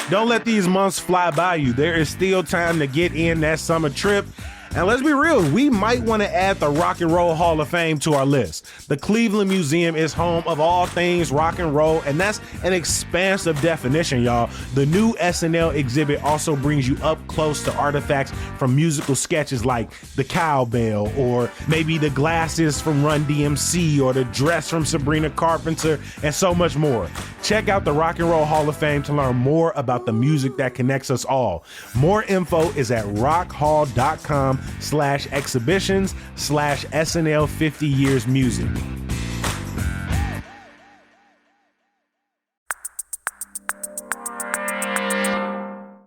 Don't let these months fly by you. There is still time to get in that summer trip. And let's be real, we might want to add the Rock and Roll Hall of Fame to our list. The Cleveland Museum is home of all things rock and roll, and that's an expansive definition, y'all. The new SNL exhibit also brings you up close to artifacts from musical sketches like the cowbell, or maybe the glasses from Run DMC, or the dress from Sabrina Carpenter, and so much more. Check out the Rock and Roll Hall of Fame to learn more about the music that connects us all. More info is at rockhall.com/exhibitions/SNL 50 Years Music.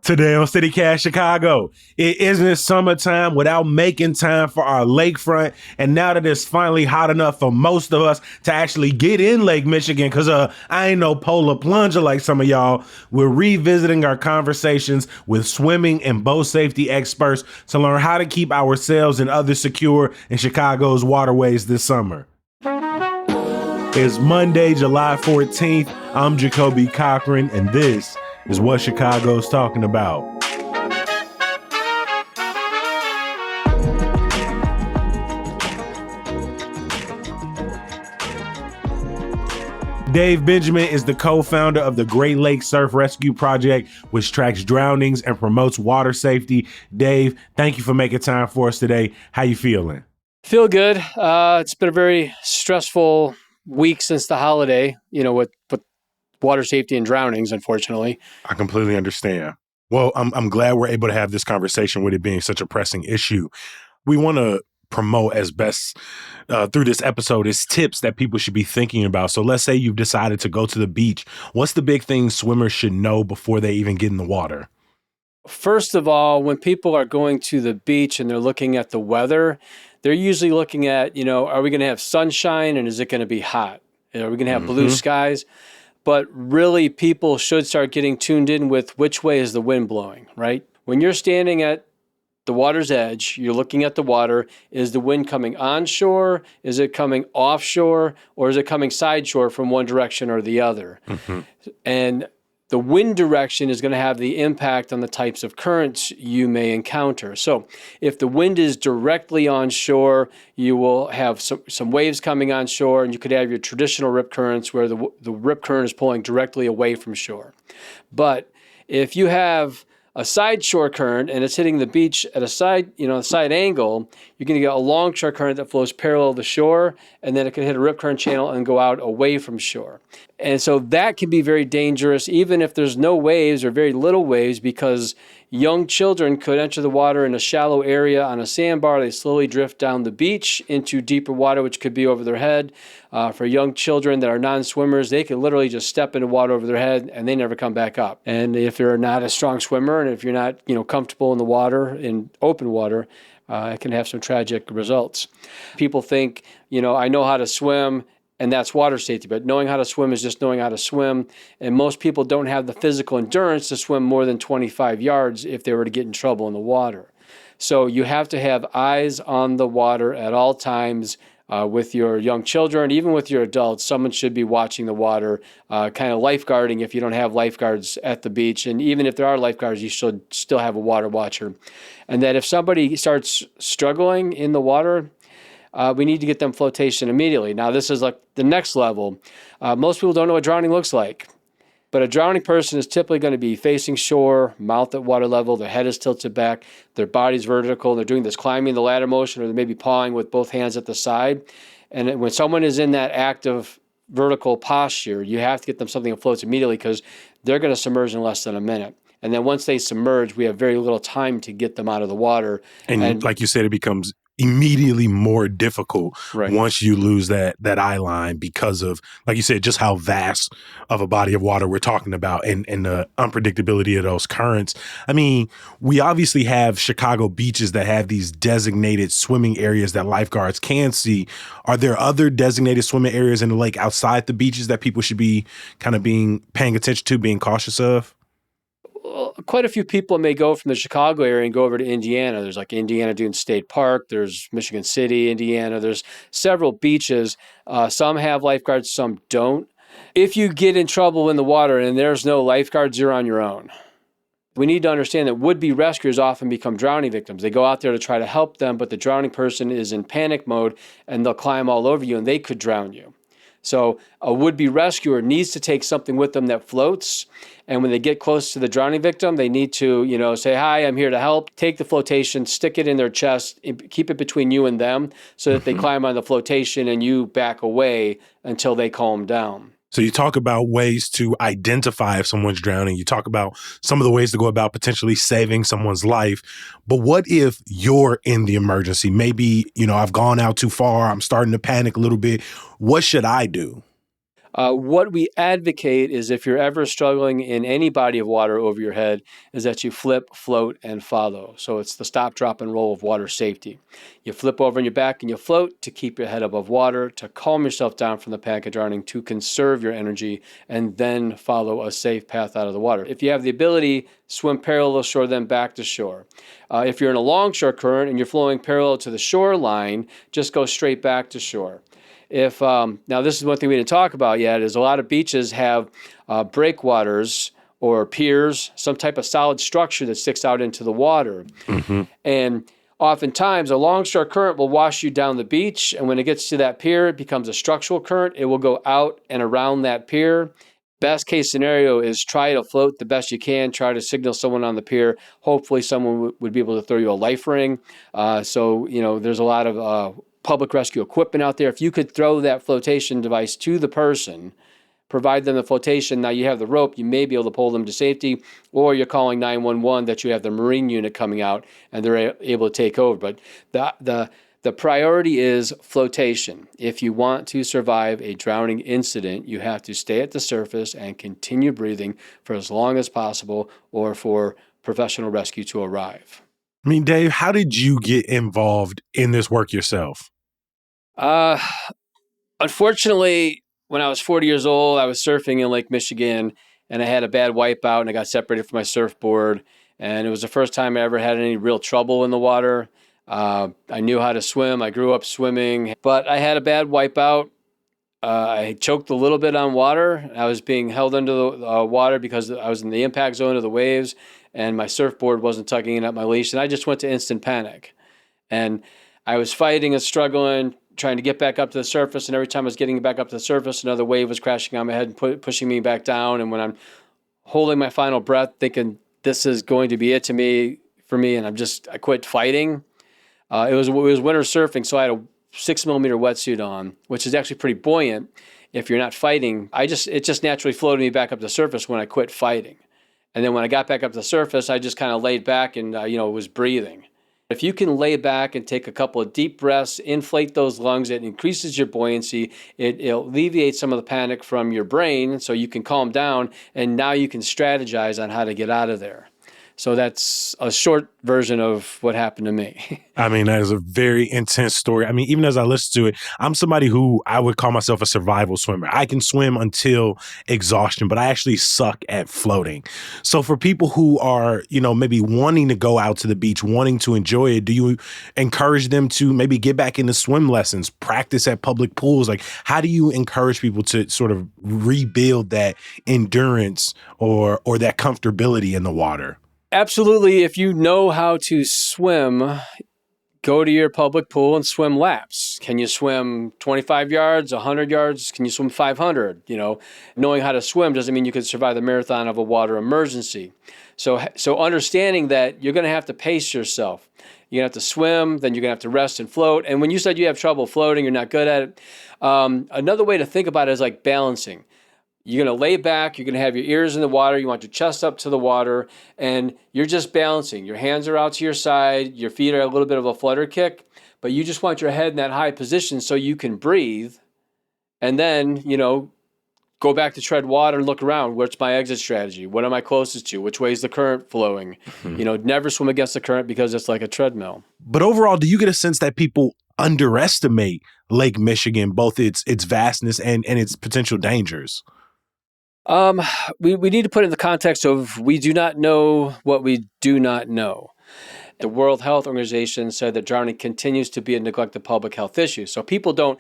Today on CityCast Chicago, it isn't summertime without making time for our lakefront. And now that it's finally hot enough for most of us to actually get in Lake Michigan, because I ain't no polar plunger like some of y'all, we're revisiting our conversations with swimming and boat safety experts to learn how to keep ourselves and others secure in Chicago's waterways this summer. It's Monday, July 14th. I'm Jacoby Cochran, and this is what Chicago's talking about. Dave Benjamin is the co-founder of the Great Lakes Surf Rescue Project, which tracks drownings and promotes water safety. Dave, thank you for making time for us today. How you feeling? Feel good. It's been a very stressful week since the holiday, with water safety and drownings, unfortunately. I completely understand. Well, I'm glad we're able to have this conversation with it being such a pressing issue. We want to promote as best through this episode is tips that people should be thinking about. So let's say you've decided to go to the beach. What's the big thing swimmers should know before they even get in the water? First of all, when people are going to the beach and they're looking at the weather, they're usually looking at, are we going to have sunshine and is it going to be hot? Are we going to have blue skies? But really, people should start getting tuned in with which way is the wind blowing, right? When you're standing at the water's edge, you're looking at the water. Is the wind coming onshore? Is it coming offshore? Or is it coming sideshore from one direction or the other? And the wind direction is going to have the impact on the types of currents you may encounter. So if the wind is directly onshore, you will have some waves coming onshore, and you could have your traditional rip currents where the rip current is pulling directly away from shore. But if you have a side shore current and it's hitting the beach at a side angle, you're going to get a long shore current that flows parallel to shore, and then it can hit a rip current channel and go out away from shore. And so that can be very dangerous, even if there's no waves or very little waves, because young children could enter the water in a shallow area on a sandbar. They slowly drift down the beach into deeper water, which could be over their head. For young children that are non-swimmers, they could literally just step into water over their head and they never come back up. And if you're not a strong swimmer and if you're not, comfortable in the water, in open water, it can have some tragic results. People think, I know how to swim, and that's water safety. But knowing how to swim is just knowing how to swim. And most people don't have the physical endurance to swim more than 25 yards if they were to get in trouble in the water. So you have to have eyes on the water at all times. With your young children, even with your adults, someone should be watching the water, kind of lifeguarding if you don't have lifeguards at the beach. And even if there are lifeguards, you should still have a water watcher. And that if somebody starts struggling in the water, we need to get them flotation immediately. Now, this is like the next level. Most people don't know what drowning looks like. But a drowning person is typically going to be facing shore, mouth at water level, their head is tilted back, their body's vertical, they're doing this climbing the ladder motion, or they may be pawing with both hands at the side. And when someone is in that active vertical posture, you have to get them something that floats immediately, because they're going to submerge in less than a minute. And then once they submerge, we have very little time to get them out of the water. And like you said, it becomes immediately more difficult once you lose that eye line because of, like you said, just how vast of a body of water we're talking about and the unpredictability of those currents. I mean, we obviously have Chicago beaches that have these designated swimming areas that lifeguards can see. Are there other designated swimming areas in the lake outside the beaches that people should be kind of paying attention to, being cautious of? Quite a few people may go from the Chicago area and go over to Indiana. There's like Indiana Dunes State Park. There's Michigan City, Indiana. There's several beaches. Some have lifeguards, some don't. If you get in trouble in the water and there's no lifeguards, you're on your own. We need to understand that would-be rescuers often become drowning victims. They go out there to try to help them, but the drowning person is in panic mode and they'll climb all over you and they could drown you. So a would-be rescuer needs to take something with them that floats. And when they get close to the drowning victim, they need to, say, "Hi, I'm here to help." Take the flotation, stick it in their chest, keep it between you and them so that they climb on the flotation and you back away until they calm down. So you talk about ways to identify if someone's drowning. You talk about some of the ways to go about potentially saving someone's life. But what if you're in the emergency? Maybe, I've gone out too far. I'm starting to panic a little bit. What should I do? What we advocate is if you're ever struggling in any body of water over your head, is that you flip, float, and follow. So it's the stop, drop, and roll of water safety. You flip over on your back and you float to keep your head above water, to calm yourself down from the panic of drowning, to conserve your energy, and then follow a safe path out of the water. If you have the ability, swim parallel to shore, then back to shore. If you're in a longshore current and you're flowing parallel to the shoreline, just go straight back to shore. Now this is one thing we didn't talk about yet, is a lot of beaches have breakwaters or piers, some type of solid structure that sticks out into the water. And oftentimes a longshore current will wash you down the beach, and when it gets to that pier, it becomes a structural current. It will go out and around that pier. Best case scenario is try to float the best you can, try to signal someone on the pier. Hopefully someone would be able to throw you a life ring. There's a lot of public rescue equipment out there. If you could throw that flotation device to the person, provide them the flotation, now you have the rope, you may be able to pull them to safety, or you're calling 911 that you have the Marine unit coming out and they're able to take over. But the priority is flotation. If you want to survive a drowning incident, you have to stay at the surface and continue breathing for as long as possible, or for professional rescue to arrive. I mean, Dave, how did you get involved in this work yourself? Unfortunately, when I was 40 years old, I was surfing in Lake Michigan and I had a bad wipeout and I got separated from my surfboard. And it was the first time I ever had any real trouble in the water. I knew how to swim. I grew up swimming, but I had a bad wipeout. I choked a little bit on water. I was being held under the water because I was in the impact zone of the waves and my surfboard wasn't tugging at my leash. And I just went to instant panic. And I was fighting and struggling, trying to get back up to the surface. And every time I was getting back up to the surface, another wave was crashing on my head and pushing me back down. And when I'm holding my final breath, thinking this is going to be it for me, and I quit fighting. It was winter surfing, so I had a 6mm wetsuit on, which is actually pretty buoyant if you're not fighting. It just naturally floated me back up to the surface when I quit fighting. And then when I got back up to the surface, I just kind of laid back and was breathing. If you can lay back and take a couple of deep breaths, inflate those lungs, it increases your buoyancy. It alleviates some of the panic from your brain so you can calm down, and now you can strategize on how to get out of there. So that's a short version of what happened to me. I mean, that is a very intense story. I mean, even as I listen to it, I'm somebody who I would call myself a survival swimmer. I can swim until exhaustion, but I actually suck at floating. So for people who are, maybe wanting to go out to the beach, wanting to enjoy it, do you encourage them to maybe get back into swim lessons, practice at public pools? Like, how do you encourage people to sort of rebuild that endurance or that comfortability in the water? Absolutely. If you know how to swim, go to your public pool and swim laps. Can you swim 25 yards, 100 yards? Can you swim 500? Knowing how to swim doesn't mean you can survive the marathon of a water emergency. So understanding that you're going to have to pace yourself. You're going to have to swim, then you're going to have to rest and float. And when you said you have trouble floating, you're not good at it. Another way to think about it is like balancing. You're going to lay back, you're going to have your ears in the water, you want your chest up to the water, and you're just balancing. Your hands are out to your side, your feet are a little bit of a flutter kick, but you just want your head in that high position so you can breathe, and then, go back to tread water and look around. What's my exit strategy? What am I closest to? Which way is the current flowing? Never swim against the current because it's like a treadmill. But overall, do you get a sense that people underestimate Lake Michigan, both its vastness and its potential dangers? We need to put it in the context of we do not know what we do not know. The World Health Organization said that drowning continues to be a neglected public health issue. So people don't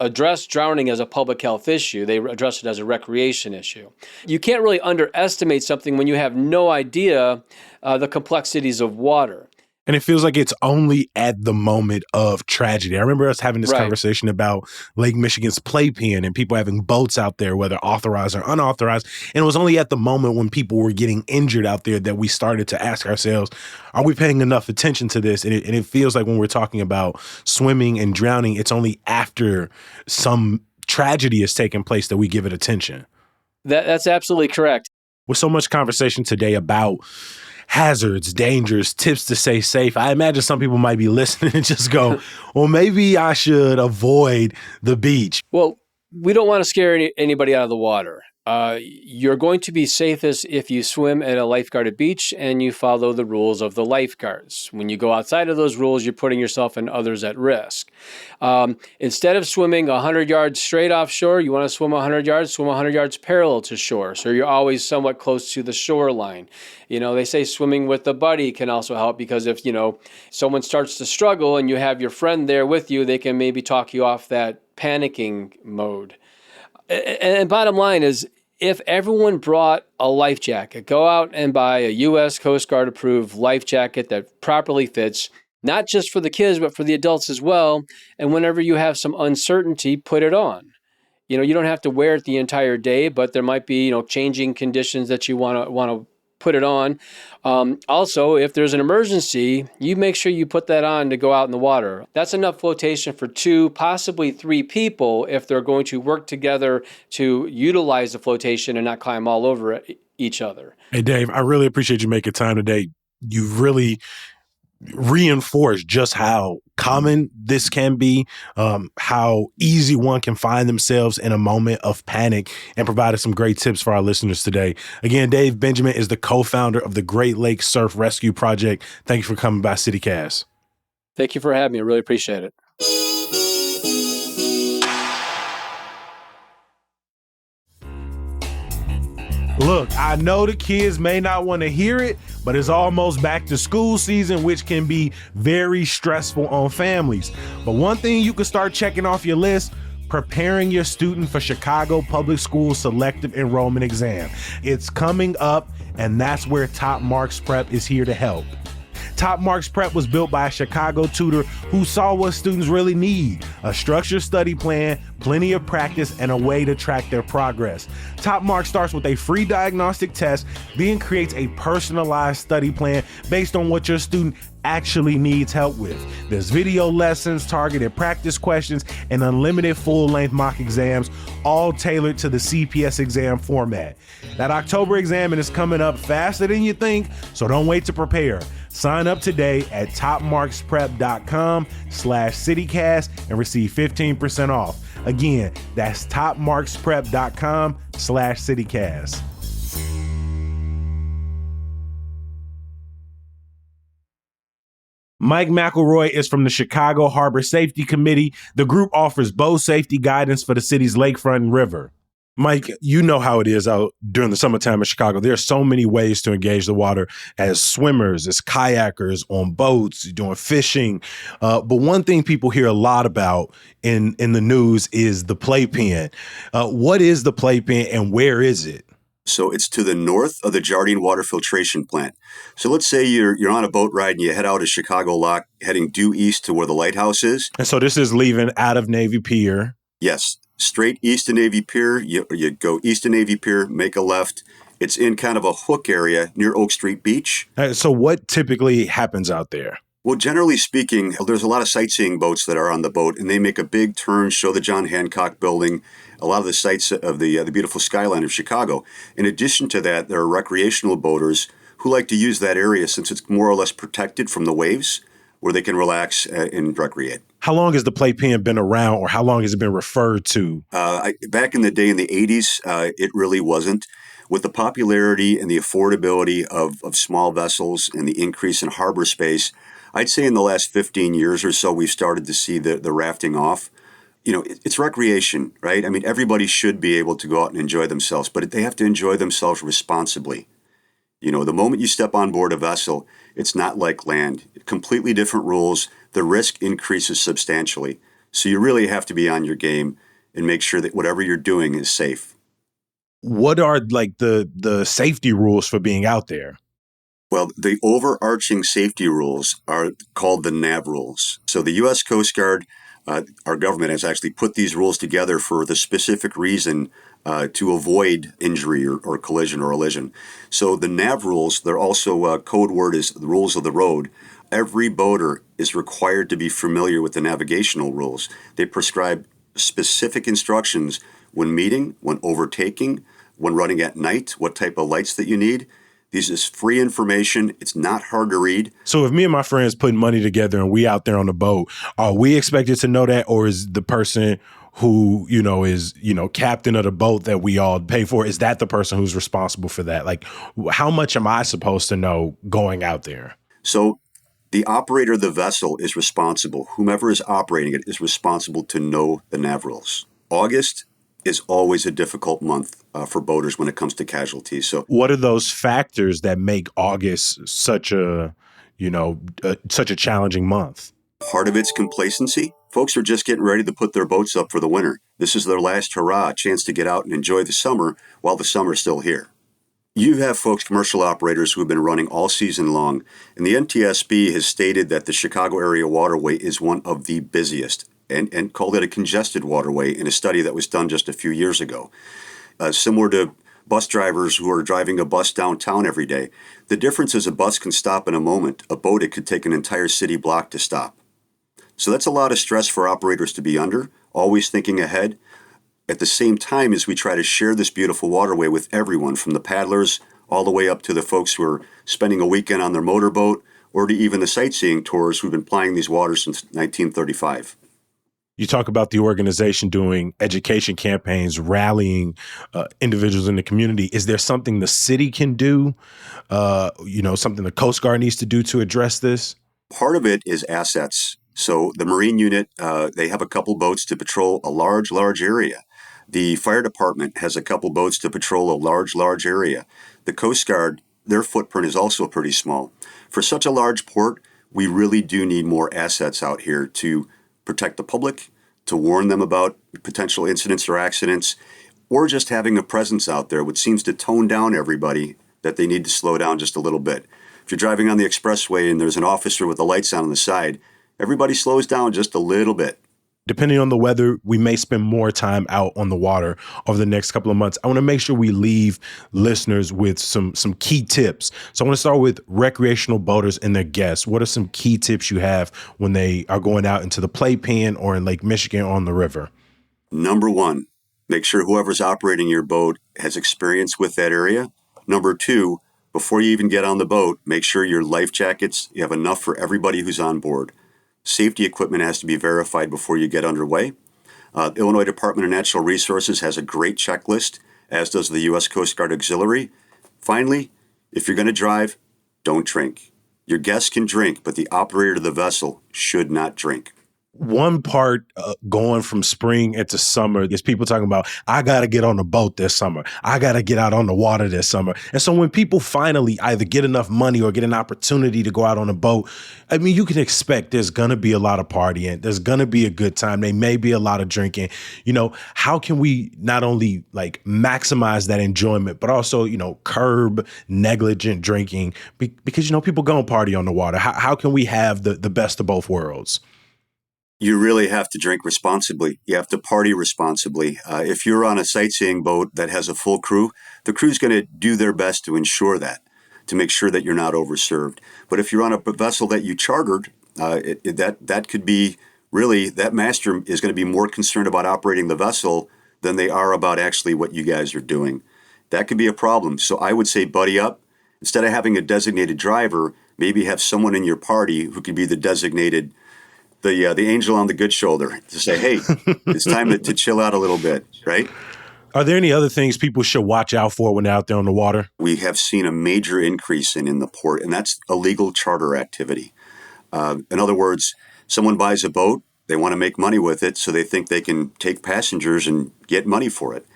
address drowning as a public health issue. They address it as a recreation issue. You can't really underestimate something when you have no idea the complexities of water. And it feels like it's only at the moment of tragedy. I remember us having this Right. conversation about Lake Michigan's playpen and people having boats out there, whether authorized or unauthorized. And it was only at the moment when people were getting injured out there that we started to ask ourselves, are we paying enough attention to this? And it feels like when we're talking about swimming and drowning, it's only after some tragedy has taken place that we give it attention. That's absolutely correct. With so much conversation today about hazards, dangers, tips to stay safe, I imagine some people might be listening and just go, well, maybe I should avoid the beach. Well, we don't want to scare anybody out of the water. You're going to be safest if you swim at a lifeguarded beach and you follow the rules of the lifeguards. When you go outside of those rules, you're putting yourself and others at risk. Instead of swimming 100 yards straight offshore, you want to swim 100 yards, swim 100 yards parallel to shore. So you're always somewhat close to the shoreline. They say swimming with a buddy can also help because if, someone starts to struggle and you have your friend there with you, they can maybe talk you off that panicking mode. And bottom line is, if everyone brought a life jacket, go out and buy a U.S. Coast Guard approved life jacket that properly fits, not just for the kids, but for the adults as well. And whenever you have some uncertainty, put it on. You don't have to wear it the entire day, but there might be, changing conditions that you want to put it on. Also, if there's an emergency, you make sure you put that on to go out in the water. That's enough flotation for 2, possibly 3 people if they're going to work together to utilize the flotation and not climb all over each other. Hey, Dave, I really appreciate you making time today. You've really reinforced just how common this can be, how easy one can find themselves in a moment of panic, and provided some great tips for our listeners today. Again, Dave Benjamin is the co-founder of the Great Lakes Surf Rescue Project. Thank you for coming by CityCast. Thank you for having me. I really appreciate it. Look, I know the kids may not want to hear it, but it's almost back to school season, which can be very stressful on families. But one thing you can start checking off your list: preparing your student for Chicago Public Schools selective enrollment exam. It's coming up, and that's where Top Marks Prep is here to help. Top Marks Prep was built by a Chicago tutor who saw what students really need: a structured study plan, plenty of practice, and a way to track their progress. Top Marks starts with a free diagnostic test, then creates a personalized study plan based on what your student actually needs help with. There's video lessons, targeted practice questions, and unlimited full-length mock exams, all tailored to the CPS exam format. That October exam is coming up faster than you think, so don't wait to prepare. Sign up today at topmarksprep.com/citycast and receive 15% off. Again, that's topmarksprep.com/citycast. Mike McElroy is from the Chicago Harbor Safety Committee. The group offers boat safety guidance for the city's lakefront and river. Mike, you know how it is out during the summertime in Chicago. There are so many ways to engage the water as swimmers, as kayakers, on boats, doing fishing. But one thing people hear a lot about in the news is the playpen. What is the playpen and where is it? So it's to the north of the Jardine Water Filtration Plant. So let's say you're on a boat ride and you head out of Chicago Lock, heading due east to where the lighthouse is. And so this is leaving out of Navy Pier. Yes, straight east of Navy Pier. You go east of Navy Pier, make a left. It's in kind of a hook area near Oak Street Beach. So what typically happens out there? Well, generally speaking, there's a lot of sightseeing boats that are on the boat, and they make a big turn, show the John Hancock Building, a lot of the sights of the beautiful skyline of Chicago. In addition to that, there are recreational boaters who like to use that area since it's more or less protected from the waves, where they can relax and recreate. How long has the playpen been around, or how long has it been referred to? Back in the day in the 80s, it really wasn't. With the popularity and the affordability of small vessels and the increase in harbor space, I'd say in the last 15 years or so, we've started to see the rafting off. It's recreation, right? I mean, everybody should be able to go out and enjoy themselves, but they have to enjoy themselves responsibly. The moment you step on board a vessel, it's not like land. Completely different rules. The risk increases substantially. So you really have to be on your game and make sure that whatever you're doing is safe. What are like the safety rules for being out there? Well, the overarching safety rules are called the NAV rules. So the U.S. Coast Guard, our government has actually put these rules together for the specific reason to avoid injury or collision or elision. So the NAV rules, they're also code word is the rules of the road. Every boater is required to be familiar with the navigational rules. They prescribe specific instructions when meeting, when overtaking, when running at night, what type of lights that you need. This is free information. It's not hard to read. So if me and my friends putting money together and we out there on the boat, are we expected to know that, or is the person who, is, captain of the boat that we all pay for, is that the person who's responsible for that? Like, how much am I supposed to know going out there? So the operator of the vessel is responsible. Whomever is operating it is responsible to know the NAV rules. August is always a difficult month for boaters when it comes to casualties. So what are those factors that make August such a challenging month? Part of it's complacency. Folks are just getting ready to put their boats up for the winter. This is their last hurrah, chance to get out and enjoy the summer while the summer's still here. You have folks, commercial operators, who have been running all season long, and the NTSB has stated that the Chicago area waterway is one of the busiest and called it a congested waterway in a study that was done just a few years ago. Similar to bus drivers who are driving a bus downtown every day. The difference is a bus can stop in a moment. A boat, it could take an entire city block to stop. So that's a lot of stress for operators to be under, always thinking ahead. At the same time as we try to share this beautiful waterway with everyone, from the paddlers all the way up to the folks who are spending a weekend on their motorboat, or to even the sightseeing tours who've been plying these waters since 1935. You talk about the organization doing education campaigns, rallying individuals in the community. Is there something the city can do, something the Coast Guard needs to do to address this? Part of it is assets. So the Marine unit, they have a couple boats to patrol a large area. The fire department has a couple boats to patrol a large area. The Coast Guard, their footprint is also pretty small. For such a large port, we really do need more assets out here to protect the public, to warn them about potential incidents or accidents, or just having a presence out there, which seems to tone down everybody that they need to slow down just a little bit. If you're driving on the expressway and there's an officer with the lights on the side, everybody slows down just a little bit. Depending on the weather, we may spend more time out on the water over the next couple of months. I want to make sure we leave listeners with some key tips. So I want to start with recreational boaters and their guests. What are some key tips you have when they are going out into the playpen or in Lake Michigan on the river? Number one, make sure whoever's operating your boat has experience with that area. Number two, before you even get on the boat, make sure your life jackets, you have enough for everybody who's on board. Safety equipment has to be verified before you get underway. Illinois Department of Natural Resources has a great checklist, as does the U.S. Coast Guard Auxiliary. Finally, if you're going to drive, don't drink. Your guests can drink, but the operator of the vessel should not drink. One part going from spring into summer is people talking about, I got to get on the boat this summer. I got to get out on the water this summer. And so when people finally either get enough money or get an opportunity to go out on a boat, I mean, you can expect there's going to be a lot of partying. There's going to be a good time. There may be a lot of drinking. How can we not only like maximize that enjoyment, but also, curb negligent drinking? Because, people go and party on the water. How can we have the best of both worlds? You really have to drink responsibly. You have to party responsibly. If you're on a sightseeing boat that has a full crew, the crew's going to do their best to ensure that, to make sure that you're not overserved. But if you're on a vessel that you chartered, that could be really, that master is going to be more concerned about operating the vessel than they are about actually what you guys are doing. That could be a problem. So I would say buddy up. Instead of having a designated driver, maybe have someone in your party who could be the designated the angel on the good shoulder to say, hey, it's time to chill out a little bit, right? Are there any other things people should watch out for when they're out there on the water? We have seen a major increase in the port, and that's illegal charter activity. In other words, someone buys a boat, they want to make money with it, so they think they can take passengers and get money for it.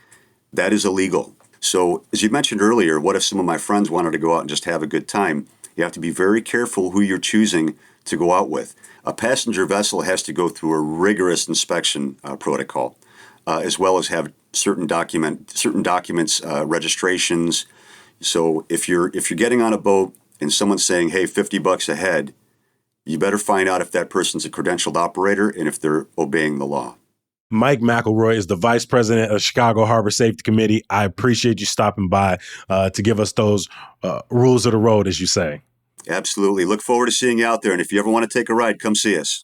That is illegal. So as you mentioned earlier, what if some of my friends wanted to go out and just have a good time? You have to be very careful who you're choosing to go out with. A passenger vessel has to go through a rigorous inspection protocol, as well as have certain documents, registrations. So if you're getting on a boat and someone's saying, "Hey, $50 a head," you better find out if that person's a credentialed operator and if they're obeying the law. Mike McElroy is the vice president of Chicago Harbor Safety Committee. I appreciate you stopping by to give us those rules of the road, as you say. Absolutely. Look forward to seeing you out there. And if you ever want to take a ride, come see us.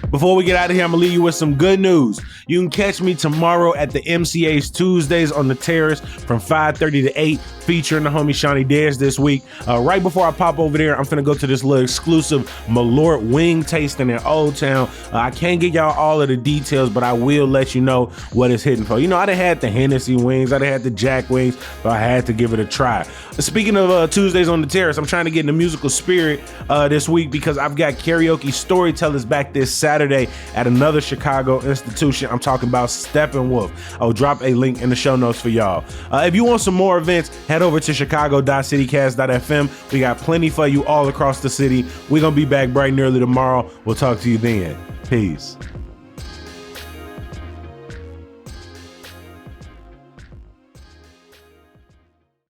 Before we get out of here, I'm going to leave you with some good news. You can catch me tomorrow at the MCA's Tuesdays on the Terrace from 5:30 to 8, featuring the homie Shawnee Dares this week. Right before I pop over there, I'm finna go to this little exclusive Malort wing tasting in Old Town. I can't get y'all all of the details, but I will let you know what it's hitting for. You know, I done had the Hennessy wings, I done had the Jack wings, but I had to give it a try. Speaking of Tuesdays on the Terrace, I'm trying to get in the musical spirit this week because I've got karaoke storytellers back this Saturday at another Chicago institution. I'm talking about Steppenwolf. I'll drop a link in the show notes for y'all. If you want some more events, head over to chicago.citycast.fm. We got plenty for you all across the city. We're going to be back bright and early tomorrow. We'll talk to you then. Peace.